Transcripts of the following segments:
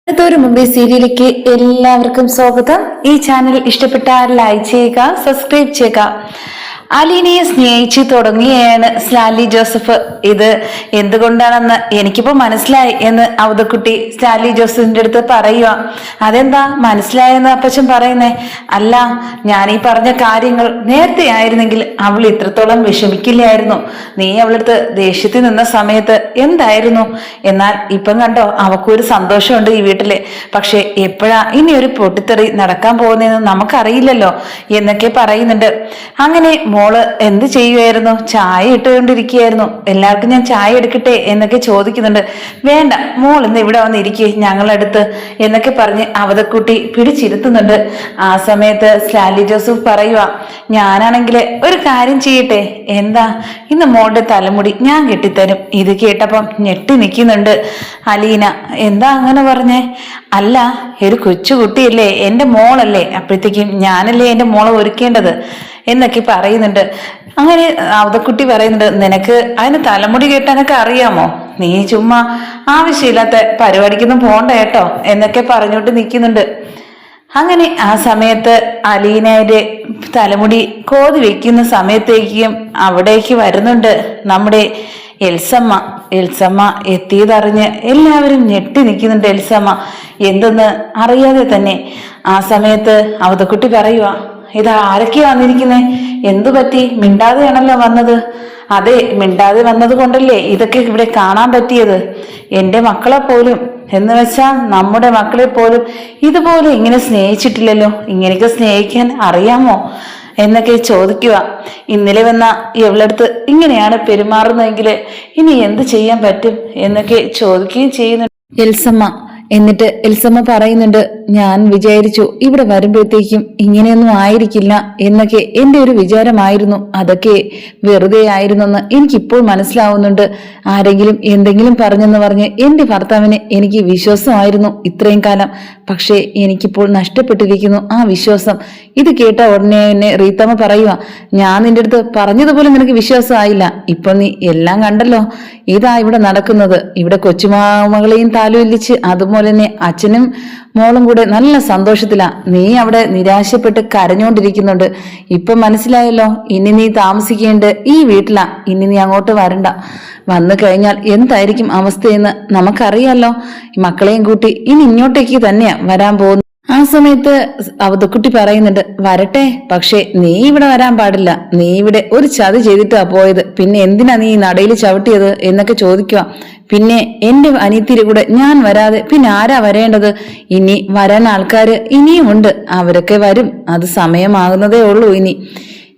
അടുത്തൊരു മുംബൈ സീരിയലിലേക്ക് എല്ലാവർക്കും സ്വാഗതം. ഈ ചാനൽ ഇഷ്ടപ്പെട്ടാൽ ലൈക്ക് ചെയ്യുക, സബ്സ്ക്രൈബ് ചെയ്യുക. അലീനയെ സ്നേഹിച്ചു തുടങ്ങിയാണ് സ്റ്റാൻലി ജോസഫ്. ഇത് എന്തുകൊണ്ടാണെന്ന് എനിക്കിപ്പോ മനസ്സിലായി എന്ന് അവതക്കുട്ടി സ്റ്റാൻലി ജോസഫിന്റെ അടുത്ത് പറയുക. അതെന്താ മനസ്സിലായെന്ന് അപ്പച്ചൻ പറയുന്നേ? അല്ല, ഞാൻ ഈ പറഞ്ഞ കാര്യങ്ങൾ നേരത്തെ ആയിരുന്നെങ്കിൽ അവൾ ഇത്രത്തോളം വിഷമിക്കില്ലായിരുന്നു. നീ അവളടുത്ത് ദേഷ്യത്തിൽ നിന്ന സമയത്ത് എന്തായിരുന്നു? എന്നാൽ ഇപ്പം കണ്ടോ, അവക്കൊരു സന്തോഷമുണ്ട് ഈ വീട്ടില്. പക്ഷെ എപ്പോഴാ ഇനി ഒരു പൊട്ടിത്തെറി നടക്കാൻ പോകുന്നതെന്ന് നമുക്കറിയില്ലല്ലോ എന്നൊക്കെ പറയുന്നുണ്ട്. അങ്ങനെ മോള് എന്ത് ചെയ്യുമായിരുന്നു? ചായ ഇട്ടുകൊണ്ടിരിക്കുകയായിരുന്നു. എല്ലാവർക്കും ഞാൻ ചായ എടുക്കട്ടെ എന്നൊക്കെ ചോദിക്കുന്നുണ്ട്. വേണ്ട, മോൾ ഇന്ന് ഇവിടെ വന്നിരിക്കേ ഞങ്ങളടുത്ത് എന്നൊക്കെ പറഞ്ഞ് അവതക്കൂട്ടി പിടിച്ചിരുത്തുന്നുണ്ട്. ആ സമയത്ത് സ്റ്റാൻലി ജോസഫ് പറയുക, ഞാനാണെങ്കിൽ ഒരു കാര്യം ചെയ്യട്ടെ? എന്താ? ഇന്ന് മോളുടെ തലമുടി ഞാൻ കെട്ടിത്തരും. ഇത് കേട്ടപ്പം ഞെട്ടി നിൽക്കുന്നുണ്ട് അലീന. എന്താ അങ്ങനെ പറഞ്ഞേ? അല്ല, ഒരു കൊച്ചുകുട്ടിയല്ലേ, എൻ്റെ മോളല്ലേ, അപ്പോഴത്തേക്കും ഞാനല്ലേ എൻ്റെ മോളെ ഒരുക്കേണ്ടത് എന്നൊക്കെ പറയുന്നുണ്ട്. അങ്ങനെ അവതക്കുട്ടി പറയുന്നുണ്ട്, നിനക്ക് അതിന് തലമുടി കെട്ടാനൊക്കെ അറിയാമോ? നീ ചുമ്മാ ആവശ്യമില്ലാത്ത പരിപാടിക്കൊന്നും പോണ്ട കേട്ടോ എന്നൊക്കെ പറഞ്ഞോണ്ട് നിൽക്കുന്നുണ്ട്. അങ്ങനെ ആ സമയത്ത് അലീനയുടെ തലമുടി കോതി വെക്കുന്ന സമയത്തേക്കും അവിടേക്ക് വരുന്നുണ്ട് നമ്മുടെ എൽസമ്മ. എൽസമ്മ എത്തിയതറിഞ്ഞ് എല്ലാവരും ഞെട്ടി നിൽക്കുന്നുണ്ട്. എൽസമ്മ എന്തെന്ന് അറിയാതെ തന്നെ. ആ സമയത്ത് അവതക്കുട്ടി പറയുക, ഇത് ആരൊക്കെയാ വന്നിരിക്കുന്നേ? എന്തു പറ്റി? മിണ്ടാതെയാണല്ലോ വന്നത്. അതെ, മിണ്ടാതെ വന്നത് കൊണ്ടല്ലേ ഇതൊക്കെ ഇവിടെ കാണാൻ പറ്റിയത്. എൻ്റെ മക്കളെ പോലും, എന്ന് വെച്ചാൽ നമ്മുടെ മക്കളെ പോലും ഇതുപോലെ ഇങ്ങനെ സ്നേഹിച്ചിട്ടില്ലല്ലോ. ഇങ്ങനെയൊക്കെ സ്നേഹിക്കാൻ അറിയാമോ എന്നൊക്കെ ചോദിക്കുക. ഇന്നലെ വന്ന ഇവളടുത്ത് ഇങ്ങനെയാണ് പെരുമാറുന്നതെങ്കിൽ ഇനി എന്ത് ചെയ്യാൻ പറ്റും എന്നൊക്കെ ചോദിക്കുകയും ചെയ്യുന്നു എൽസമ്മ. എന്നിട്ട് എൽസമ്മ പറയുന്നുണ്ട്, ഞാൻ വിചാരിച്ചു ഇവിടെ വരുമ്പോഴത്തേക്കും ഇങ്ങനെയൊന്നും ആയിരിക്കില്ല എന്നൊക്കെ എൻ്റെ ഒരു വിചാരമായിരുന്നു. അതൊക്കെ വെറുതെ ആയിരുന്നെന്ന് എനിക്കിപ്പോൾ മനസ്സിലാവുന്നുണ്ട്. ആരെങ്കിലും എന്തെങ്കിലും പറഞ്ഞെന്ന് പറഞ്ഞ് എൻ്റെ ഭർത്താവിന് എനിക്ക് വിശ്വാസമായിരുന്നു ഇത്രയും കാലം. പക്ഷേ എനിക്കിപ്പോൾ നഷ്ടപ്പെട്ടിരിക്കുന്നു ആ വിശ്വാസം. ഇത് കേട്ട ഉടനെ എന്നെ റീത്തമ്മ പറയുക, ഞാൻ നിന്റെ അടുത്ത് പറഞ്ഞതുപോലെ നിനക്ക് വിശ്വാസമായില്ല. ഇപ്പൊ നീ എല്ലാം കണ്ടല്ലോ. ഇതാ ഇവിടെ നടക്കുന്നത്. ഇവിടെ കൊച്ചുമാമകളെയും താലോലിച്ച് അതുപോലെ തന്നെ അച്ഛനും മോളും കൂടെ നല്ല സന്തോഷത്തിലാ. നീ അവിടെ നിരാശപ്പെട്ട് കരഞ്ഞോണ്ടിരിക്കുന്നുണ്ട്. ഇപ്പൊ മനസ്സിലായല്ലോ, ഇനി നീ താമസിക്കേണ്ട ഈ വീട്ടിലാ. ഇനി നീ അങ്ങോട്ട് വരണ്ട. വന്നു കഴിഞ്ഞാൽ എന്തായിരിക്കും അവസ്ഥയെന്ന് നമുക്കറിയാലോ. മക്കളെയും കൂട്ടി ഇനി ഇങ്ങോട്ടേക്ക് തന്നെയാ വരാൻ പോകുന്നത്. ആ സമയത്ത് അവതക്കുട്ടി പറയുന്നുണ്ട്, വരട്ടെ, പക്ഷെ നീ ഇവിടെ വരാൻ പാടില്ല. നീ ഇവിടെ ഒരു ചതി ചെയ്തിട്ടാ പോയത്. പിന്നെ എന്തിനാ നീ നടയിൽ ചവിട്ടിയത് എന്നൊക്കെ ചോദിക്കുക. പിന്നെ എന്റെ അനിയത്തിയുടെ കൂടെ ഞാൻ വരാതെ പിന്നെ ആരാ വരേണ്ടത്? ഇനി വരാൻ ആൾക്കാര് ഇനിയും ഉണ്ട്. അവരൊക്കെ വരും. അത് സമയമാകുന്നതേ ഉള്ളൂ.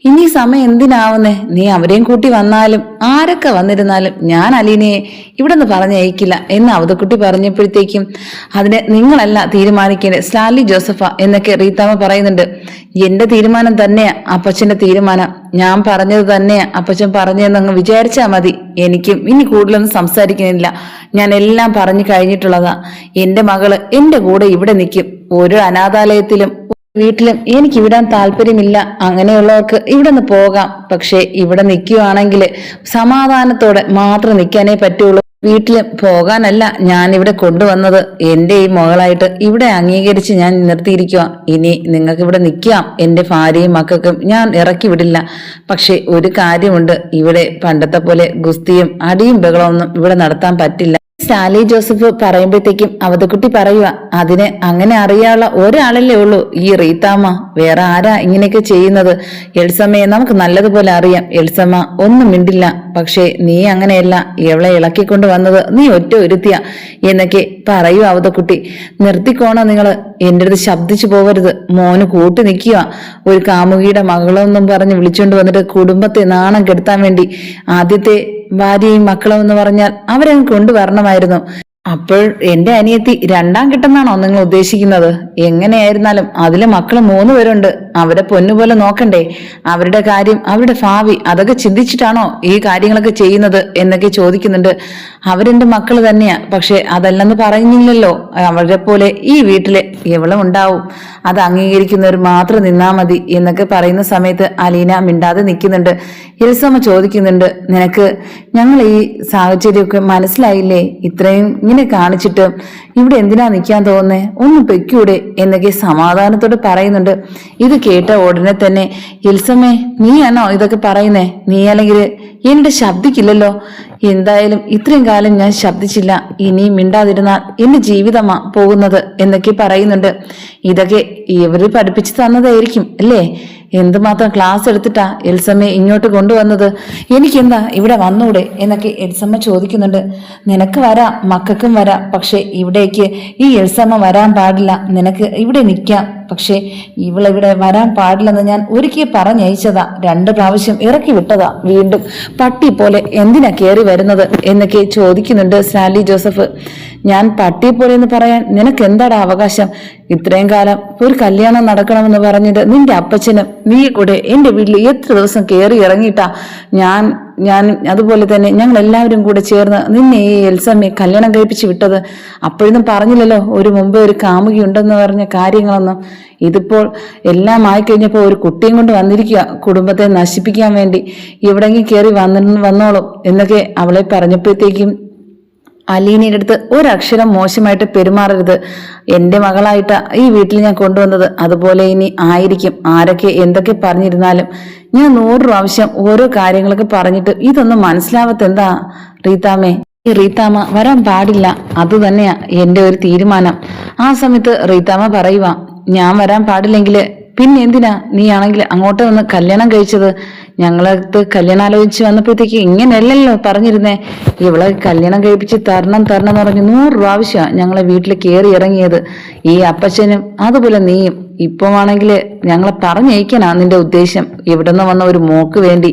ഇനി സമയം എന്തിനാവുന്നേ? നീ അവരെയും കൂട്ടി വന്നാലും ആരൊക്കെ വന്നിരുന്നാലും ഞാൻ അലീനയെ ഇവിടെ നിന്ന് പറഞ്ഞയക്കില്ല എന്ന് അവതക്കുട്ടി പറഞ്ഞപ്പോഴത്തേക്കും, അതിന് നിങ്ങളല്ല തീരുമാനിക്കേണ്ടത്, സ്റ്റാൻലി ജോസഫ എന്നൊക്കെ റീത്താമ്മ പറയുന്നുണ്ട്. എന്റെ തീരുമാനം തന്നെയാ അപ്പച്ചന്റെ തീരുമാനം. ഞാൻ പറഞ്ഞത് തന്നെയാ അപ്പച്ചൻ പറഞ്ഞതെന്നങ്ങ് വിചാരിച്ചാ മതി. എനിക്കും ഇനി കൂടുതലൊന്നും സംസാരിക്കുന്നില്ല. ഞാൻ എല്ലാം പറഞ്ഞു കഴിഞ്ഞിട്ടുള്ളതാ. എന്റെ മകള് എന്റെ കൂടെ ഇവിടെ നിൽക്കും. ഒരു അനാഥാലയത്തിലും വീട്ടിലും എനിക്ക് വിടാൻ താല്പര്യമില്ല. അങ്ങനെയുള്ളവർക്ക് ഇവിടെ നിന്ന് പോകാം. പക്ഷെ ഇവിടെ നിൽക്കുകയാണെങ്കിൽ സമാധാനത്തോടെ മാത്രം നിൽക്കാനേ പറ്റുള്ളൂ. വീട്ടിലും പോകാനല്ല ഞാൻ ഇവിടെ കൊണ്ടുവന്നത്. എന്റെ ഈ മകളായിട്ട് ഇവിടെ അംഗീകരിച്ച് ഞാൻ നിർത്തിയിരിക്കുക. ഇനി നിങ്ങൾക്ക് ഇവിടെ നിൽക്കാം. എന്റെ ഭാര്യയും മക്കൾക്കും ഞാൻ ഇറക്കി വിടില്ല. പക്ഷെ ഒരു കാര്യമുണ്ട്, ഇവിടെ പണ്ടത്തെ പോലെ ഗുസ്തിയും അടിയും ബഹളമൊന്നും ഇവിടെ നടത്താൻ പറ്റില്ല. സ്റ്റാൻലി ജോസഫ് പറയുമ്പോഴത്തേക്കും അവതക്കുട്ടി പറയുക, അതിന് അങ്ങനെ അറിയാനുള്ള ഒരാളല്ലേ ഉള്ളൂ, ഈ റീത്താമ്മ. വേറെ ആരാ ഇങ്ങനെയൊക്കെ ചെയ്യുന്നത്? എൽസമ്മയെ നമുക്ക് നല്ലതുപോലെ അറിയാം. എൽസമ്മ ഒന്നും മിണ്ടില്ല. പക്ഷേ നീ അങ്ങനെയല്ല. ഇവളെ ഇളക്കിക്കൊണ്ട് വന്നത് നീ ഒറ്റ ഒരുത്തിയ എന്നൊക്കെ പറയൂ അവതക്കുട്ടി. നിർത്തിക്കോണോ നിങ്ങള്? എന്റെ അടുത്ത് ശബ്ദിച്ചു പോകരുത്. മോന് കൂട്ടി നിൽക്കുക. ഒരു കാമുകിയുടെ മകളെന്നും പറഞ്ഞ് വിളിച്ചോണ്ട് വന്നിട്ട് കുടുംബത്തെ നാണം കെടുത്താൻ വേണ്ടി ആദ്യത്തെ ഭാര്യയും മക്കളും എന്ന് പറഞ്ഞാൽ അവരങ്ങ് കൊണ്ടുവരണമായിരുന്നു. അപ്പോൾ എന്റെ അനിയത്തി രണ്ടാം കിട്ടെന്നാണോ നിങ്ങൾ ഉദ്ദേശിക്കുന്നത്? എങ്ങനെയായിരുന്നാലും അതിലെ മക്കള് 3 പേരുണ്ട്. അവരെ പൊന്നുപോലെ നോക്കണ്ടേ? അവരുടെ കാര്യം, അവരുടെ ഭാവി, അതൊക്കെ ചിന്തിച്ചിട്ടാണോ ഈ കാര്യങ്ങളൊക്കെ ചെയ്യുന്നത് എന്നൊക്കെ ചോദിക്കുന്നുണ്ട്. അവരെന്റെ മക്കള് തന്നെയാ. പക്ഷെ അതല്ലെന്ന് പറയുന്നില്ലല്ലോ. അവരെ പോലെ ഈ വീട്ടില് എവളും ഉണ്ടാവും. അത് അംഗീകരിക്കുന്നവർ മാത്രം നിന്നാ മതി എന്നൊക്കെ പറയുന്ന സമയത്ത് അലീന മിണ്ടാതെ നിൽക്കുന്നുണ്ട്. എൽസമ്മ ചോദിക്കുന്നുണ്ട്, നിനക്ക് ഞങ്ങൾ ഈ സാഹചര്യമൊക്കെ മനസ്സിലായില്ലേ? ഇത്രയും ഇങ്ങനെ കാണിച്ചിട്ട് ഇവിടെ എന്തിനാ നിൽക്കാൻ തോന്നുന്നേ, ഒന്ന് പൊയ്ക്കൂടെ എന്നൊക്കെ സമാധാനത്തോട് പറയുന്നുണ്ട്. ഇത് കേട്ട ഉടനെ തന്നെ എൽസമ്മേ നീയാണോ ഇതൊക്കെ പറയുന്നേ? നീ അല്ലെങ്കിൽ എന്റെ ശബ്ദിക്കില്ലല്ലോ. എന്തായാലും ഇത്രയും കാലം ഞാൻ ശബ്ദിച്ചില്ല, ഇനി മിണ്ടാതിരുന്നാൽ എന്റെ ജീവിതമാ പോകുന്നത് എന്നൊക്കെ പറയുന്നുണ്ട്. ഇതൊക്കെ ഇവര് പഠിപ്പിച്ചു തന്നതായിരിക്കും അല്ലേ? എന്തുമാത്രം ക്ലാസ് എടുത്തിട്ടാ എൽസമ്മയെ ഇങ്ങോട്ട് കൊണ്ടുവന്നത്? എനിക്കെന്താ ഇവിടെ വന്നൂടെ എന്നൊക്കെ എൽസമ്മ ചോദിക്കുന്നുണ്ട്. നിനക്ക് വരാം, മക്കൾക്കും വരാം, പക്ഷെ ഇവിടേക്ക് ഈ എൽസമ്മ വരാൻ പാടില്ല. നിനക്ക് ഇവിടെ നിൽക്കാം, പക്ഷെ ഇവളിവിടെ വരാൻ പാടില്ലെന്ന് ഞാൻ ഒരിക്കൽ പറഞ്ഞയച്ചതാ. 2 പ്രാവശ്യം ഇറക്കി വിട്ടതാ. വീണ്ടും പട്ടി പോലെ എന്തിനാ കയറി വരുന്നത് എന്നൊക്കെ ചോദിക്കുന്നുണ്ട് സ്റ്റാൻലി ജോസഫ്. ഞാൻ പട്ടി പോലെ എന്ന് പറയാൻ നിനക്ക് എന്താടാ അവകാശം? ഇത്രയും കാലം ഒരു കല്യാണം നടക്കണമെന്ന് പറഞ്ഞിട്ട് നിന്റെ അപ്പച്ചനും നീ കൂടെ എന്റെ വീട്ടിൽ എത്ര ദിവസം കയറി ഇറങ്ങിയിട്ടാ ഞാൻ അതുപോലെ തന്നെ ഞങ്ങൾ എല്ലാവരും കൂടെ ചേർന്ന് നിന്നെ ഈ എൽസമ്മയെ കല്യാണം കഴിപ്പിച്ച് വിട്ടത്? അപ്പോഴൊന്നും പറഞ്ഞില്ലല്ലോ ഒരു മുമ്പേ ഒരു കാമുകി ഉണ്ടെന്ന് പറഞ്ഞ കാര്യങ്ങളൊന്നും. ഇതിപ്പോൾ എല്ലാം ആയിക്കഴിഞ്ഞപ്പോൾ ഒരു കുട്ടിയും കൊണ്ട് വന്നിരിക്കുക, കുടുംബത്തെ നശിപ്പിക്കാൻ വേണ്ടി. എവിടെയെങ്കിലും കയറി വന്നോളും എന്നൊക്കെ അവളെ പറഞ്ഞപ്പോഴത്തേക്കും അലീനയുടെ അടുത്ത് ഒരക്ഷരം മോശമായിട്ട് പെരുമാറരുത്. എന്റെ മകളായിട്ട് ഈ വീട്ടിൽ ഞാൻ കൊണ്ടുവന്നത്, അതുപോലെ ഇനി ആയിരിക്കും. ആരൊക്കെ എന്തൊക്കെ പറഞ്ഞിരുന്നാലും ഞാൻ 100 പ്രാവശ്യം ഓരോ കാര്യങ്ങളൊക്കെ പറഞ്ഞിട്ട് ഇതൊന്നും മനസ്സിലാവാത്ത എന്താ റീതാമേ? ഈ റീതാമ്മ വരാൻ പാടില്ല, അത് തന്നെയാ എന്റെ ഒരു തീരുമാനം. ആ സമയത്ത് റീതാമ്മ പറയുക, ഞാൻ വരാൻ പാടില്ലെങ്കിൽ പിന്നെ എന്തിനാ നീ ആണെങ്കിൽ അങ്ങോട്ട് വന്ന് കല്യാണം കഴിച്ചത്? ഞങ്ങളടുത്ത് കല്യാണം ആലോചിച്ച് വന്നപ്പോഴത്തേക്ക് ഇങ്ങനെയല്ലല്ലോ പറഞ്ഞിരുന്നേ. ഇവളെ കല്യാണം കഴിപ്പിച്ച് തരണം എന്ന് പറഞ്ഞ് 100 പ്രാവശ്യമാണ് ഞങ്ങളെ വീട്ടിൽ കയറി ഇറങ്ങിയത്. ഈ അപ്പച്ചനും അതുപോലെ നീയും. ഇപ്പമാണെങ്കിൽ ഞങ്ങളെ പറഞ്ഞയക്കാനാ നിന്റെ ഉദ്ദേശം, ഇവിടുന്ന് വന്ന ഒരു മോക്ക് വേണ്ടി.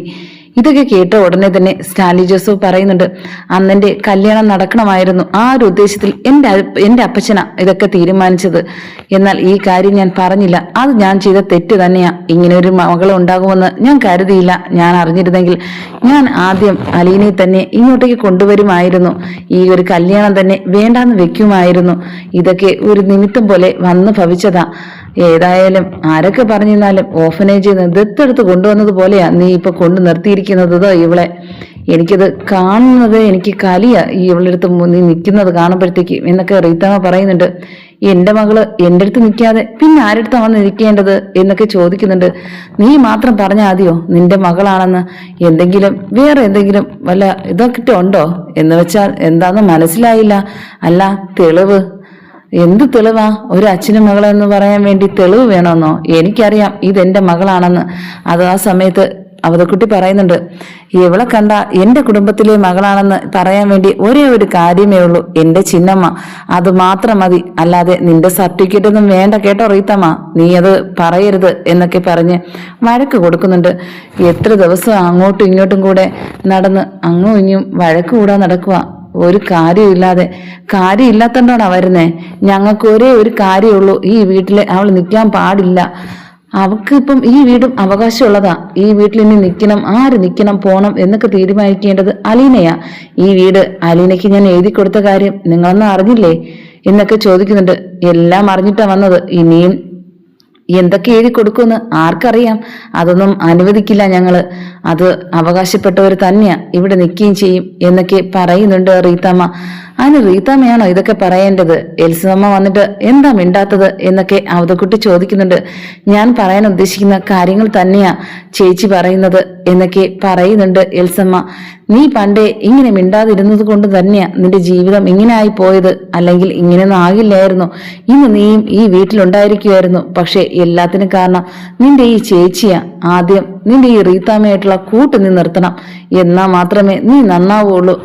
ഇതൊക്കെ കേട്ട ഉടനെ സ്റ്റാൻലി ജോസഫ് പറയുന്നുണ്ട്, അന്നെന്റെ കല്യാണം നടക്കണമായിരുന്നു. ആ ഒരു ഉദ്ദേശത്തിൽ എന്റെ അപ്പച്ചനാ ഇതൊക്കെ തീരുമാനിച്ചത്. എന്നാൽ ഈ കാര്യം ഞാൻ പറഞ്ഞില്ല. അത് ഞാൻ ചെയ്ത തെറ്റ് തന്നെയാ. ഇങ്ങനെ ഒരു മകൾ ഉണ്ടാകുമെന്ന് ഞാൻ കരുതിയില്ല. ഞാൻ അറിഞ്ഞിരുന്നെങ്കിൽ ഞാൻ ആദ്യം അലീനയെ തന്നെ ഇങ്ങോട്ടേക്ക് കൊണ്ടുവരുമായിരുന്നു. ഈ ഒരു കല്യാണം തന്നെ വേണ്ടാന്ന് വെക്കുമായിരുന്നു. ഇതൊക്കെ ഒരു നിമിത്തം പോലെ വന്നു ഭവിച്ചതാ. ഏതായാലും ആരൊക്കെ പറഞ്ഞിരുന്നാലും ഓഫനേജിൽ നിന്ന് ദത്തെടുത്ത് കൊണ്ടുവന്നത് പോലെയാ നീ ഇപ്പൊ കൊണ്ടു നിർത്തിയിരിക്കുന്നതോ ഇവളെ. എനിക്കത് കാണുന്നത് എനിക്ക് കലിയ, ഈ ഇവളുടെ അടുത്ത് നീ നിൽക്കുന്നത് കാണുമ്പോഴത്തേക്ക് എന്നൊക്കെ റീത്തമ്മ പറയുന്നുണ്ട്. എന്റെ മകള് എന്റെ അടുത്ത് നിൽക്കാതെ പിന്നെ ആരടുത്താ വന്ന് നിൽക്കേണ്ടത് എന്നൊക്കെ ചോദിക്കുന്നുണ്ട്. നീ മാത്രം പറഞ്ഞാൽ മതിയോ നിന്റെ മകളാണെന്ന്? വേറെ എന്തെങ്കിലും വല്ല ഇതൊക്കെ ഉണ്ടോ എന്ന് വെച്ചാൽ എന്താന്ന് മനസ്സിലായില്ല. അല്ല, തെളിവ് എന്ത് തെളിവാ? ഒരു അച്ഛനും മകളെന്ന് പറയാൻ വേണ്ടി തെളിവ് വേണമെന്നോ? എനിക്കറിയാം ഇതെന്റെ മകളാണെന്ന്. അത് ആ സമയത്ത് അവതക്കുട്ടി പറയുന്നുണ്ട്, ഇവളെ കണ്ട എന്റെ കുടുംബത്തിലെ മകളാണെന്ന് പറയാൻ വേണ്ടി ഒരേ ഒരു കാര്യമേ ഉള്ളൂ, എന്റെ ചിന്നമ്മ. അത് മാത്രം മതി, അല്ലാതെ നിന്റെ സർട്ടിഫിക്കറ്റ് ഒന്നും വേണ്ട കേട്ടോ റീത്തമ്മ, നീ അത് പറയരുത് എന്നൊക്കെ പറഞ്ഞ് വഴക്ക് കൊടുക്കുന്നുണ്ട്. എത്ര ദിവസം അങ്ങോട്ടും ഇങ്ങോട്ടും കൂടെ നടന്ന് അങ്ങും ഇങ്ങും വഴക്ക് കൂടാൻ നടക്കുക. ഒരു കാര്യമില്ലാത്തോണ്ടാണ് വരുന്നേ. ഞങ്ങൾക്ക് ഒരേ ഒരു കാര്യമുള്ളൂ, ഈ വീട്ടില് അവൾ നിൽക്കാൻ പാടില്ല. അവക്ക് ഇപ്പം ഈ വീടും അവകാശമുള്ളതാ. ഈ വീട്ടിൽ ഇനി നിൽക്കണം, ആര് നിൽക്കണം, പോണം എന്നൊക്കെ തീരുമാനിക്കേണ്ടത് അലീനയാ. ഈ വീട് അലീനയ്ക്ക് ഞാൻ എഴുതി കൊടുത്ത കാര്യം നിങ്ങളൊന്നും അറിഞ്ഞില്ലേ എന്നൊക്കെ ചോദിക്കുന്നുണ്ട്. എല്ലാം അറിഞ്ഞിട്ടാ വന്നത്. ഇനിയും എന്തൊക്കെ എഴുതി കൊടുക്കുമെന്ന് ആർക്കറിയാം. അതൊന്നും അനുവദിക്കില്ല ഞങ്ങള്. അത് അവകാശപ്പെട്ടവർ തന്നെയാ ഇവിടെ നിൽക്കുകയും ചെയ്യും എന്നൊക്കെ പറയുന്നുണ്ട് റീത്തമ്മ. അതിന് റീത്തമ്മയാണോ ഇതൊക്കെ പറയേണ്ടത്? എൽസമ്മ വന്നിട്ട് എന്താ മിണ്ടാത്തത് എന്നൊക്കെ അവതക്കുട്ടി ചോദിക്കുന്നുണ്ട്. ഞാൻ പറയാൻ ഉദ്ദേശിക്കുന്ന കാര്യങ്ങൾ തന്നെയാ ചേച്ചി പറയുന്നത് എന്നൊക്കെ പറയുന്നുണ്ട് എൽസമ്മ. നീ പണ്ടേ ഇങ്ങനെ മിണ്ടാതിരുന്നത് കൊണ്ട് തന്നെയാ നിന്റെ ജീവിതം ഇങ്ങനെ ആയി പോയത്. അല്ലെങ്കിൽ ഇങ്ങനെയൊന്നും ആകില്ലായിരുന്നു. ഇന്ന് നീയും ഈ വീട്ടിലുണ്ടായിരിക്കുമായിരുന്നു. പക്ഷെ എല്ലാത്തിനും കാരണം നിന്റെ ഈ ചേച്ചിയാ. ആദ്യം നിന്റെ ഈ റീത്താമ്മയായിട്ടുള്ള കൂട്ട് നീ നിർത്തണം, എന്നാ മാത്രമേ നീ നന്നാവുള്ളൂ.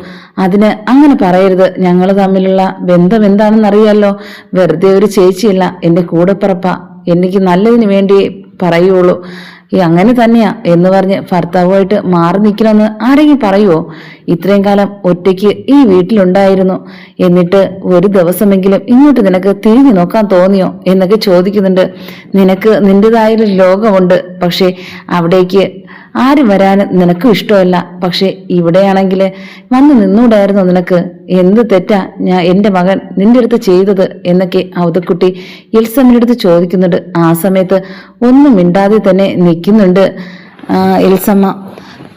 അതിന് അങ്ങനെ പറയരുത്. ഞങ്ങൾ തമ്മിലുള്ള ബന്ധം എന്താണെന്നറിയാലോ. വെറുതെ ഒരു ചേച്ചിയല്ല, എന്റെ കൂടെപ്പിറപ്പാ. എനിക്ക് നല്ലതിന് വേണ്ടി പറയുള്ളൂ. അങ്ങനെ തന്നെയാ എന്ന് പറഞ്ഞ് ഭർത്താവുമായിട്ട് മാറി നിൽക്കണമെന്ന് ആരെങ്കിലും പറയുവോ? ഇത്രയും കാലം ഒറ്റയ്ക്ക് ഈ വീട്ടിലുണ്ടായിരുന്നു, എന്നിട്ട് ഒരു ദിവസമെങ്കിലും ഇങ്ങോട്ട് നിനക്ക് തിരിഞ്ഞു നോക്കാൻ തോന്നിയോ എന്നൊക്കെ ചോദിക്കുന്നുണ്ട്. നിനക്ക് നിന്റേതായൊരു ലോകമുണ്ട്, പക്ഷെ അവിടേക്ക് ആരും വരാനും നിനക്കും ഇഷ്ടമല്ല. പക്ഷെ ഇവിടെയാണെങ്കിൽ വന്ന് നിന്നൂടായിരുന്നോ നിനക്ക്? എന്ത് തെറ്റാ എന്റെ മകൻ നിന്റെ അടുത്ത് ചെയ്തത് എന്നൊക്കെ അവതക്കുട്ടി എൽസമ്മയുടെ അടുത്ത് ചോദിക്കുന്നുണ്ട്. ആ സമയത്ത് ഒന്നും മിണ്ടാതെ തന്നെ നിൽക്കുന്നുണ്ട് എൽസമ്മ.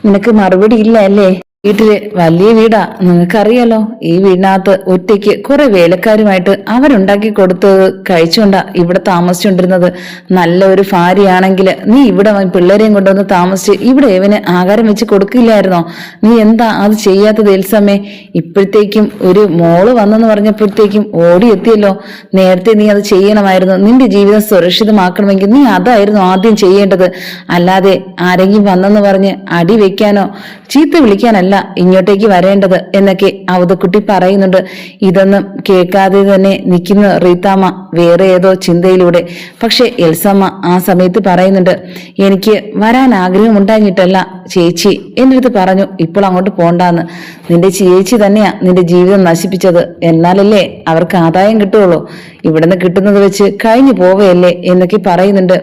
നിനക്ക് മറുപടി ഇല്ല അല്ലേ? വീട്ടില് വലിയ വീടാ, നിങ്ങൾക്കറിയാലോ. ഈ വീടിനകത്ത് ഒറ്റയ്ക്ക് കുറെ വേലക്കാരുമായിട്ട് അവരുണ്ടാക്കി കൊടുത്തത് കഴിച്ചുകൊണ്ടാ ഇവിടെ താമസിച്ചുകൊണ്ടിരുന്നത്. നല്ല ഒരു ഭാര്യയാണെങ്കിൽ നീ ഇവിടെ പിള്ളേരെയും കൊണ്ടുവന്ന് താമസിച്ച് ഇവിടെ ഇവന് ആഹാരം വെച്ച് കൊടുക്കില്ലായിരുന്നോ? നീ എന്താ അത് ചെയ്യാത്തത് എൽസമ്മേ? ഇപ്പോഴത്തേക്കും ഒരു മോള് വന്നെന്ന് പറഞ്ഞപ്പോഴത്തേക്കും ഓടിയെത്തിയല്ലോ. നേരത്തെ നീ അത് ചെയ്യണമായിരുന്നു. നിന്റെ ജീവിതം സുരക്ഷിതമാക്കണമെങ്കിൽ നീ അതായിരുന്നു ആദ്യം ചെയ്യേണ്ടത്. അല്ലാതെ ആരെങ്കിലും വന്നെന്ന് പറഞ്ഞ് അടി വെക്കാനോ ചീത്ത വിളിക്കാനല്ല ഇങ്ങോട്ടേക്ക് വരേണ്ടത് എന്നൊക്കെ അവതക്കുട്ടി പറയുന്നുണ്ട്. ഇതൊന്നും കേൾക്കാതെ തന്നെ നിൽക്കുന്ന റീത്താമ്മ വേറെ ഏതോ ചിന്തയിലൂടെ. പക്ഷെ എൽസമ്മ ആ സമയത്ത് പറയുന്നുണ്ട്, എനിക്ക് വരാൻ ആഗ്രഹമുണ്ടായിട്ടല്ല ചേച്ചി എൻ്റെ അടുത്ത് പറഞ്ഞു ഇപ്പോൾ അങ്ങോട്ട് പോണ്ടാന്ന്. നിന്റെ ചേച്ചി തന്നെയാ നിന്റെ ജീവിതം നശിപ്പിച്ചത്. എന്നാലല്ലേ അവർക്ക് ആദായം കിട്ടുള്ളൂ. ഇവിടുന്ന് കിട്ടുന്നത് വെച്ച് കഴിഞ്ഞു പോവുകയല്ലേ എന്നൊക്കെ പറയുന്നുണ്ട്.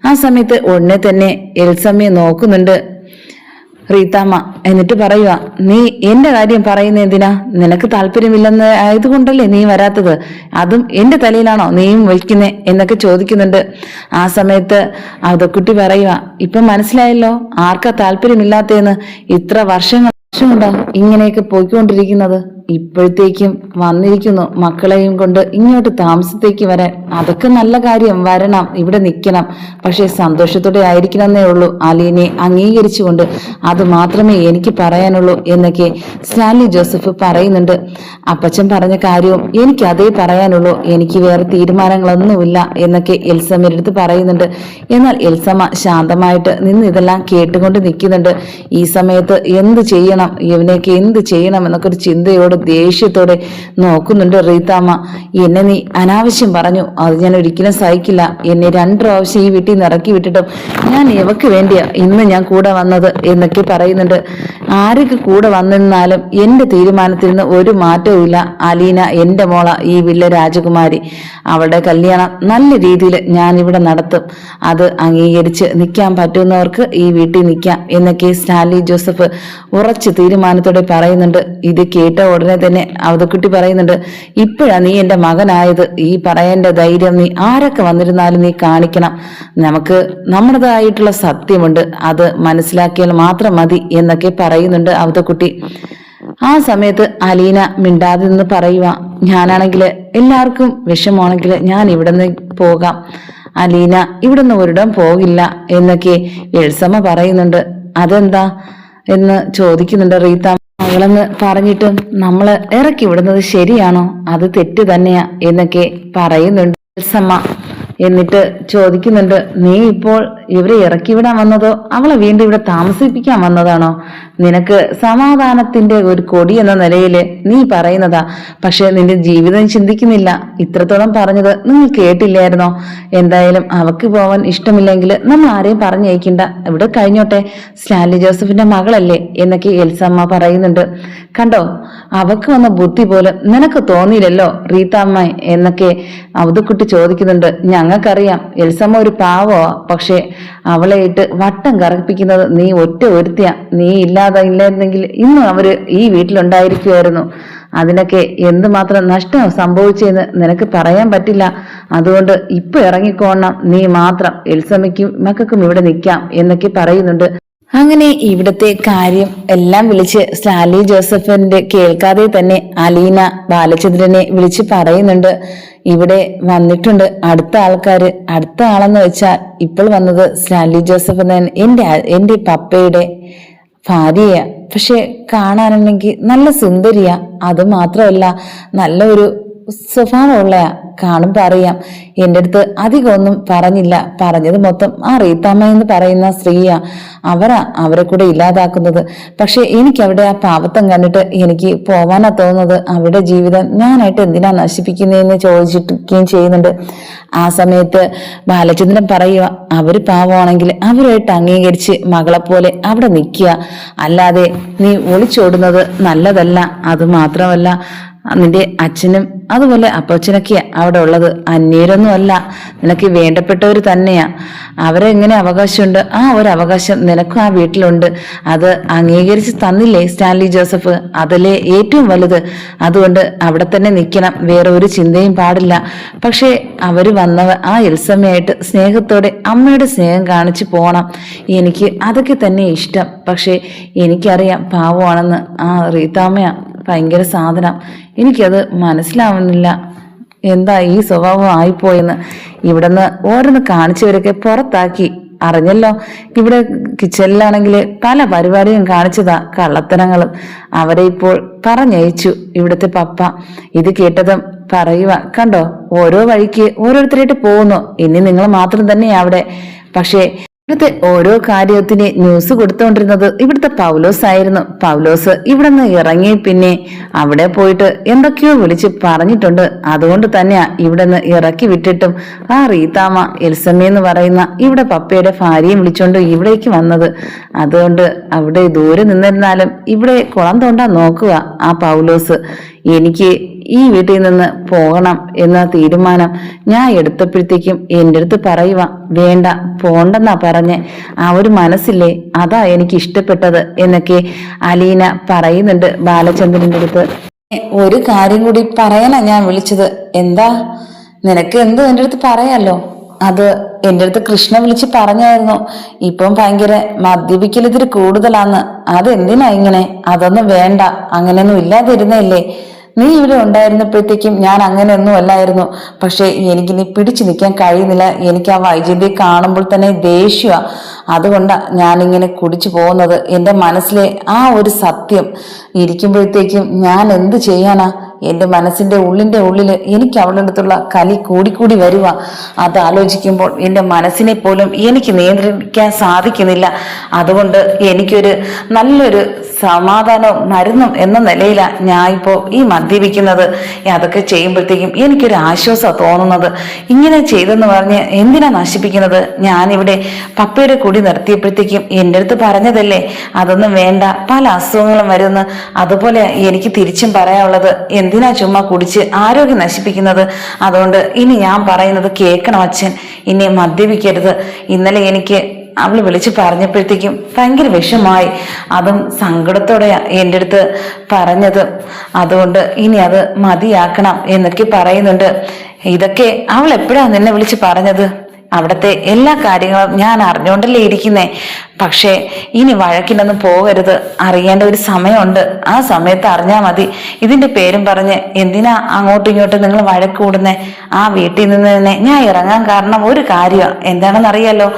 ആ സമയത്ത് ഉടനെ തന്നെ എൽസമ്മയെ നോക്കുന്നുണ്ട് റീത്താമ്മ. എന്നിട്ട് പറയുക, നീ എന്റെ കാര്യം പറയുന്ന എന്തിനാ? നിനക്ക് താല്പര്യമില്ലെന്ന് ആയതുകൊണ്ടല്ലേ നീ വരാത്തത്? അതും എന്റെ തലയിലാണോ നീയും വയ്ക്കുന്നേ എന്നൊക്കെ ചോദിക്കുന്നുണ്ട്. ആ സമയത്ത് അവതക്കുട്ടി പറയുക, ഇപ്പൊ മനസ്സിലായല്ലോ ആർക്കാ താല്പര്യമില്ലാത്തതെന്ന്. ഇത്ര വർഷങ്ങളാ ഇങ്ങനെയൊക്കെ പോയിക്കൊണ്ടിരിക്കുന്നത്. ഇപ്പോഴത്തേക്കും വന്നിരിക്കുന്നു മക്കളെയും കൊണ്ട് ഇങ്ങോട്ട് താമസത്തേക്ക് വരാൻ. അതൊക്കെ നല്ല കാര്യം, വരണം, ഇവിടെ നിൽക്കണം. പക്ഷെ സന്തോഷത്തോടെ ആയിരിക്കണമെന്നേ ഉള്ളൂ. അലീനെ അംഗീകരിച്ചുകൊണ്ട്. അത് മാത്രമേ എനിക്ക് പറയാനുള്ളൂ എന്നൊക്കെ സ്റ്റാൻലി ജോസഫ് പറയുന്നുണ്ട്. അപ്പച്ചൻ പറഞ്ഞ കാര്യവും എനിക്ക് അതേ പറയാനുള്ളൂ. എനിക്ക് വേറെ തീരുമാനങ്ങളൊന്നുമില്ല എന്നൊക്കെ എൽസമ്മയുടെ അടുത്ത് പറയുന്നുണ്ട്. എന്നാൽ എൽസമ്മ ശാന്തമായിട്ട് നിന്ന് ഇതെല്ലാം കേട്ടുകൊണ്ട് നിൽക്കുന്നുണ്ട്. ഈ സമയത്ത് എന്ത് ചെയ്യണം, ഇവനെയൊക്കെ എന്ത് ചെയ്യണം എന്നൊക്കെ ഒരു ചിന്തയോട് ദേഷ്യത്തോടെ നോക്കുന്നുണ്ട് റീത്താമ്മ. എന്നെ നീ അനാവശ്യം പറഞ്ഞു, അത് ഞാൻ ഒരിക്കലും സഹിക്കില്ല. എന്നെ 2 പ്രാവശ്യം ഈ വീട്ടിൽ നിന്ന് ഇറക്കി വിട്ടിട്ടും ഞാൻ ഇവക്ക് വേണ്ടിയാ ഇന്ന് ഞാൻ കൂടെ വന്നത് എന്നൊക്കെ പറയുന്നുണ്ട്. ആരൊക്കെ കൂടെ വന്നിരുന്നാലും എന്റെ തീരുമാനത്തിൽ നിന്ന് ഒരു മാറ്റവും ഇല്ല. അലീന എന്റെ മോള, ഈ വില്ല രാജകുമാരി. അവളുടെ കല്യാണം നല്ല രീതിയിൽ ഞാൻ ഇവിടെ നടത്തും. അത് അംഗീകരിച്ച് നിൽക്കാൻ പറ്റുന്നവർക്ക് ഈ വീട്ടിൽ നിൽക്കാം എന്നൊക്കെ സ്റ്റാൻലി ജോസഫ് ഉറച്ച തീരുമാനത്തോടെ പറയുന്നുണ്ട്. ഇത് കേട്ട ഉടനെ തന്നെ അവതക്കുട്ടി പറയുന്നുണ്ട്, ഇപ്പോഴാ നീ എന്റെ മകനായത്. ഈ പറയേണ്ട ധൈര്യം നീ ആരൊക്കെ വന്നിരുന്നാലും നീ കാണിക്കണം. നമുക്ക് നമ്മുടേതായിട്ടുള്ള സത്യമുണ്ട്, അത് മനസ്സിലാക്കിയാൽ മാത്രം മതി എന്നൊക്കെ പറയുന്നുണ്ട് അവതക്കുട്ടി. ആ സമയത്ത് അലീന മിണ്ടാതെ നിന്ന് പറയുക, ഞാനാണെങ്കിൽ എല്ലാവർക്കും വിഷമാണെങ്കിൽ ഞാൻ ഇവിടെ നിന്ന് പോകാം. അലീന ഇവിടുന്ന് ഒരിടം പോകില്ല എന്നൊക്കെ എൽസമ്മ പറയുന്നുണ്ട്. അതെന്താ എന്ന് ചോദിക്കുന്നുണ്ട് റീത്ത. മകളെന്ന് പറഞ്ഞിട്ടും നമ്മള് ഇറക്കി വിടുന്നത് ശരിയാണോ? അത് തെറ്റ് തന്നെയാ എന്നൊക്കെ പറയുന്നുണ്ട് എൽസമ്മ. എന്നിട്ട് ചോദിക്കുന്നുണ്ട്, നീ ഇപ്പോൾ ഇവരെ ഇറക്കി വിടാൻ വന്നതോ അവളെ വീണ്ടും ഇവിടെ താമസിപ്പിക്കാൻ വന്നതാണോ? നിനക്ക് സമാധാനത്തിന്റെ ഒരു കൊടി എന്ന നിലയില് നീ പറയുന്നതാ, പക്ഷെ നിന്റെ ജീവിതം ചിന്തിക്കുന്നില്ല. ഇത്രത്തോളം പറഞ്ഞത് നിങ്ങൾ കേട്ടില്ലായിരുന്നോ? എന്തായാലും അവക്ക് പോവാൻ ഇഷ്ടമില്ലെങ്കിൽ നമ്മൾ ആരെയും പറഞ്ഞയക്കണ്ട, ഇവിടെ കഴിഞ്ഞോട്ടെ. സ്റ്റാൻലി ജോസഫിന്റെ മകളല്ലേ എന്നൊക്കെ എൽസമ്മ പറയുന്നുണ്ട്. കണ്ടോ, അവക്ക് വന്ന ബുദ്ധി പോലും നിനക്ക് തോന്നിയില്ലല്ലോ റീത്താമ്മ എന്നൊക്കെ അവതക്കുട്ടി ചോദിക്കുന്നുണ്ട്. ഞങ്ങൾക്കറിയാം എൽസമ്മ ഒരു പാവമാ, പക്ഷെ അവളെ ഇട്ട് വട്ടം കറപ്പിക്കുന്നത് നീ ഒറ്റ ഒരുത്തിയാ. നീ ഇല്ലായിരുന്നെങ്കിൽ ഇന്നും അവര് ഈ വീട്ടിലുണ്ടായിരിക്കുമായിരുന്നു. അതിനൊക്കെ എന്തുമാത്രം നഷ്ടം സംഭവിച്ചെന്ന് നിനക്ക് പറയാൻ പറ്റില്ല. അതുകൊണ്ട് ഇപ്പൊ ഇറങ്ങിക്കോണം, നീ മാത്രം. എൽസമ്മയ്ക്കും മക്കൾക്കും ഇവിടെ നിൽക്കാം എന്നൊക്കെ പറയുന്നുണ്ട്. അങ്ങനെ ഇവിടത്തെ കാര്യം എല്ലാം വിളിച്ച് സ്റ്റാൻലി ജോസഫിന്റെ കേൾക്കാതെ തന്നെ അലീന ബാലചന്ദ്രനെ വിളിച്ച് പറയുന്നുണ്ട്. ഇവിടെ വന്നിട്ടുണ്ട് അടുത്ത ആൾക്കാര്. അടുത്ത ആളെന്ന് വെച്ചാൽ ഇപ്പോൾ വന്നത് സ്റ്റാൻലി ജോസഫ് എന്റെ പപ്പയുടെ ഭാര്യയാ. പക്ഷെ കാണാനാണെങ്കിൽ നല്ല സുന്ദരിയാ. അത് മാത്രമല്ല നല്ലൊരു സ്വഭാവമുള്ളയാ. കാണുമ്പോ അറിയാം. എൻ്റെ അടുത്ത് അധികം ഒന്നും പറഞ്ഞില്ല. പറഞ്ഞത് മൊത്തം ആ റീത്താമ്മ എന്ന് പറയുന്ന സ്ത്രീയാ. അവരെ കൂടെ ഇല്ലാതാക്കുന്നത്. പക്ഷെ എനിക്ക് അവിടെ ആ പാവത്തം കണ്ടിട്ട് എനിക്ക് പോവാനാ തോന്നുന്നത്. അവരുടെ ജീവിതം ഞാനായിട്ട് എന്തിനാ നശിപ്പിക്കുന്നതെന്ന് ചോദിച്ചിരിക്കുകയും ചെയ്യുന്നുണ്ട്. ആ സമയത്ത് ബാലചന്ദ്രൻ പറയുക, അവര് പാവമാണെങ്കിൽ അവരുമായിട്ട് അംഗീകരിച്ച് മകളെ പോലെ അവിടെ നിൽക്കുക. അല്ലാതെ നീ ഒളിച്ചോടുന്നത് നല്ലതല്ല. അത് മാത്രമല്ല നിന്റെ അച്ഛനും അതുപോലെ അപ്പച്ചനൊക്കെയാ അവിടെ ഉള്ളത്. അന്യരൊന്നും അല്ല, നിനക്ക് വേണ്ടപ്പെട്ടവർ തന്നെയാ. അവരെ എങ്ങനെ അവകാശമുണ്ട്? ആ ഒരു അവകാശം നിനക്കും ആ വീട്ടിലുണ്ട്. അത് അംഗീകരിച്ച് തന്നില്ലേ സ്റ്റാൻലി ജോസഫ്? അതല്ലേ ഏറ്റവും വലുത്. അതുകൊണ്ട് അവിടെ തന്നെ നിൽക്കണം, വേറെ ഒരു ചിന്തയും പാടില്ല. പക്ഷേ അവര് വന്നവ ആ എൽസമ്മയായിട്ട് സ്നേഹത്തോടെ അമ്മയുടെ സ്നേഹം കാണിച്ചു പോണം. എനിക്ക് അതൊക്കെ തന്നെ ഇഷ്ടം. പക്ഷേ എനിക്കറിയാം പാവമാണെന്ന്. ആ റീത്താമ്മയാ ഭയങ്കര സാധനം. എനിക്കത് മനസ്സിലാവുന്നില്ല, എന്താ ഈ സ്വഭാവം ആയിപ്പോയെന്ന്. ഇവിടുന്ന് ഓരോന്ന് കാണിച്ചവരൊക്കെ പുറത്താക്കി, അറിഞ്ഞല്ലോ. ഇവിടെ കിച്ചണിലാണെങ്കിൽ പല പരിപാടിയും കാണിച്ചതാ, കള്ളത്തനങ്ങളും. അവരെ ഇപ്പോൾ പറഞ്ഞയച്ചു ഇവിടുത്തെ പപ്പ. ഇത് കേട്ടതും പറയുക, കണ്ടോ ഓരോ വഴിക്ക് ഓരോരുത്തരായിട്ട് പോകുന്നു, ഇനി നിങ്ങൾ മാത്രം തന്നെയാ അവിടെ. പക്ഷേ ഇവിടുത്തെ ഓരോ കാര്യത്തിന് ന്യൂസ് കൊടുത്തോണ്ടിരുന്നത് ഇവിടുത്തെ പൗലോസ് ആയിരുന്നു. പൗലോസ് ഇവിടെ നിന്ന് ഇറങ്ങി പിന്നെ അവിടെ പോയിട്ട് എന്തൊക്കെയോ വിളിച്ച് പറഞ്ഞിട്ടുണ്ട്. അതുകൊണ്ട് തന്നെയാ ഇവിടെ നിന്ന് ഇറക്കി വിട്ടിട്ടും ആ റീതാമ എൽസമ്മയെന്ന് പറയുന്ന ഇവിടെ പപ്പയുടെ ഭാര്യയും വിളിച്ചോണ്ട് ഇവിടേക്ക് വന്നത്. അതുകൊണ്ട് അവിടെ ദൂരെ നിന്നിരുന്നാലും ഇവിടെ കുളം തോണ്ടാൻ നോക്കുക ആ പൗലോസ്. എനിക്ക് ഈ വീട്ടിൽ നിന്ന് പോകണം എന്ന തീരുമാനം ഞാൻ എടുത്തപ്പോഴത്തേക്കും എൻ്റെ അടുത്ത് പറയുക, വേണ്ട പോണ്ടെന്നാ പറഞ്ഞ്. ആ ഒരു മനസ്സില്ലേ, അതാ എനിക്ക് ഇഷ്ടപ്പെട്ടത് എന്നൊക്കെ അലീന പറയുന്നുണ്ട് ബാലചന്ദ്രന്റെ അടുത്ത്. ഒരു കാര്യം കൂടി പറയാനാ ഞാൻ വിളിച്ചത്. എന്താ? നിനക്ക് എന്ത് എൻ്റെ അടുത്ത് പറയാലോ. അത് എൻ്റെ അടുത്ത് കൃഷ്ണ വിളിച്ച് പറഞ്ഞായിരുന്നു, ഇപ്പം ഭയങ്കര മദ്യപിക്കലിതിരി കൂടുതലാന്ന്. അതെന്തിനാ ഇങ്ങനെ? അതൊന്നും വേണ്ട, അങ്ങനെയൊന്നും ഇല്ലാതിരുന്നല്ലേ. നീ ഇവിടെ ഉണ്ടായിരുന്നപ്പോഴത്തേക്കും ഞാൻ അങ്ങനെയൊന്നും അല്ലായിരുന്നു. പക്ഷെ എനിക്കിനി പിടിച്ചു നിൽക്കാൻ കഴിയുന്നില്ല. എനിക്ക് ആ വൈജയന്തിയെ കാണുമ്പോൾ തന്നെ ദേഷ്യമാ. അതുകൊണ്ടാ ഞാനിങ്ങനെ കുടിച്ചു പോകുന്നത്. എൻ്റെ മനസ്സിലെ ആ ഒരു സത്യം ഇരിക്കുമ്പോഴത്തേക്കും ഞാൻ എന്ത് ചെയ്യാനാ? എൻ്റെ മനസ്സിന്റെ ഉള്ളിൽ എനിക്ക് അവളുടെ അടുത്തുള്ള കലി കൂടിക്കൂടി വരുക. അത് ആലോചിക്കുമ്പോൾ എൻ്റെ മനസ്സിനെ പോലും എനിക്ക് നിയന്ത്രിക്കാൻ സാധിക്കുന്നില്ല. അതുകൊണ്ട് എനിക്കൊരു നല്ലൊരു സമാധാനവും മരുന്നും എന്ന നിലയിലാണ് ഞാൻ ഇപ്പോൾ ഈ മദ്യപിക്കുന്നത്. അതൊക്കെ ചെയ്യുമ്പോഴത്തേക്കും എനിക്കൊരു ആശ്വാസം തോന്നുന്നത്. ഇങ്ങനെ ചെയ്തെന്ന് പറഞ്ഞ് എന്തിനാ നശിപ്പിക്കുന്നത്? ഞാനിവിടെ പപ്പയുടെ കൂടി നിർത്തിയപ്പോഴത്തേക്കും എൻ്റെ അടുത്ത് പറഞ്ഞതല്ലേ അതൊന്നും വേണ്ട, പല അസുഖങ്ങളും വരുമെന്ന്. അതുപോലെ എനിക്ക് തിരിച്ചും പറയാനുള്ളത്, എന്തിനാ ചുമ്മാ കുടിച്ച് ആരോഗ്യം നശിപ്പിക്കുന്നത്? അതുകൊണ്ട് ഇനി ഞാൻ പറയുന്നത് കേൾക്കണം അച്ഛൻ, ഇനി മദ്യപിക്കരുത്. ഇന്നലെ എനിക്ക് അവള് വിളിച്ച് പറഞ്ഞപ്പോഴത്തേക്കും ഭയങ്കര വിഷമായി. അതും സങ്കടത്തോടെയാ എൻ്റെ അടുത്ത് പറഞ്ഞത്. അതുകൊണ്ട് ഇനി അത് മതിയാക്കണം എന്നൊക്കെ പറയുന്നുണ്ട്. ഇതൊക്കെ അവൾ എപ്പോഴാ നിന്നെ വിളിച്ച് പറഞ്ഞത്? അവിടുത്തെ എല്ലാ കാര്യങ്ങളും ഞാൻ അറിഞ്ഞുകൊണ്ടല്ലേ ഇരിക്കുന്നേ. പക്ഷേ ഇനി വഴക്കിനൊന്നും പോകരുത്. അറിയേണ്ട ഒരു സമയമുണ്ട്, ആ സമയത്ത് അറിഞ്ഞാൽ മതി. ഇതിന്റെ പേരും പറഞ്ഞ് എന്തിനാ അങ്ങോട്ടും ഇങ്ങോട്ടും നിങ്ങൾ വഴക്ക് കൂടുന്നേ? ആ വീട്ടിൽ നിന്ന് തന്നെ ഞാൻ ഇറങ്ങാൻ കാരണം ഒരു കാര്യമാണ്. എന്താണെന്ന് അറിയാലോ,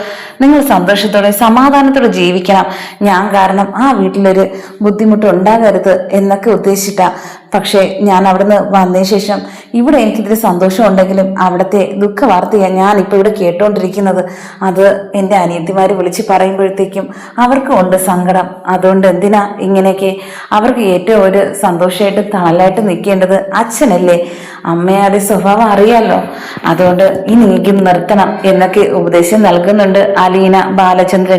നിങ്ങൾ സന്തോഷത്തോടെ സമാധാനത്തോടെ ജീവിക്കണം. ഞാൻ കാരണം ആ വീട്ടിലൊരു ബുദ്ധിമുട്ട് ഉണ്ടാകരുത് എന്നൊക്കെ ഉദ്ദേശിച്ചിട്ടാ. പക്ഷേ ഞാൻ അവിടുന്ന് വന്നതിന് ശേഷം ഇവിടെ എനിക്കിതിൽ സന്തോഷം ഉണ്ടെങ്കിലും അവിടുത്തെ ദുഃഖ വാർത്തയാണ് ഞാൻ ഇപ്പൊ ഇവിടെ കേട്ടോണ്ടിരിക്കുന്നത്. അത് എൻ്റെ അനിയത്തിമാര് വിളിച്ച് പറയുമ്പോഴത്തേക്കും അവർക്കും ഉണ്ട് സങ്കടം. അതുകൊണ്ട് എന്തിനാ ഇങ്ങനെയൊക്കെ? അവർക്ക് ഏറ്റവും ഒരു സന്തോഷമായിട്ട് തണലായിട്ട് നിൽക്കേണ്ടത് അച്ഛനല്ലേ? അമ്മയുടെ സ്വഭാവം അറിയാലോ. അതുകൊണ്ട് ഇനി എനിക്ക് നിർത്തണം എന്നൊക്കെ ഉപദേശം നൽകുന്നുണ്ട് അലീന ബാലചന്ദ്രൻ.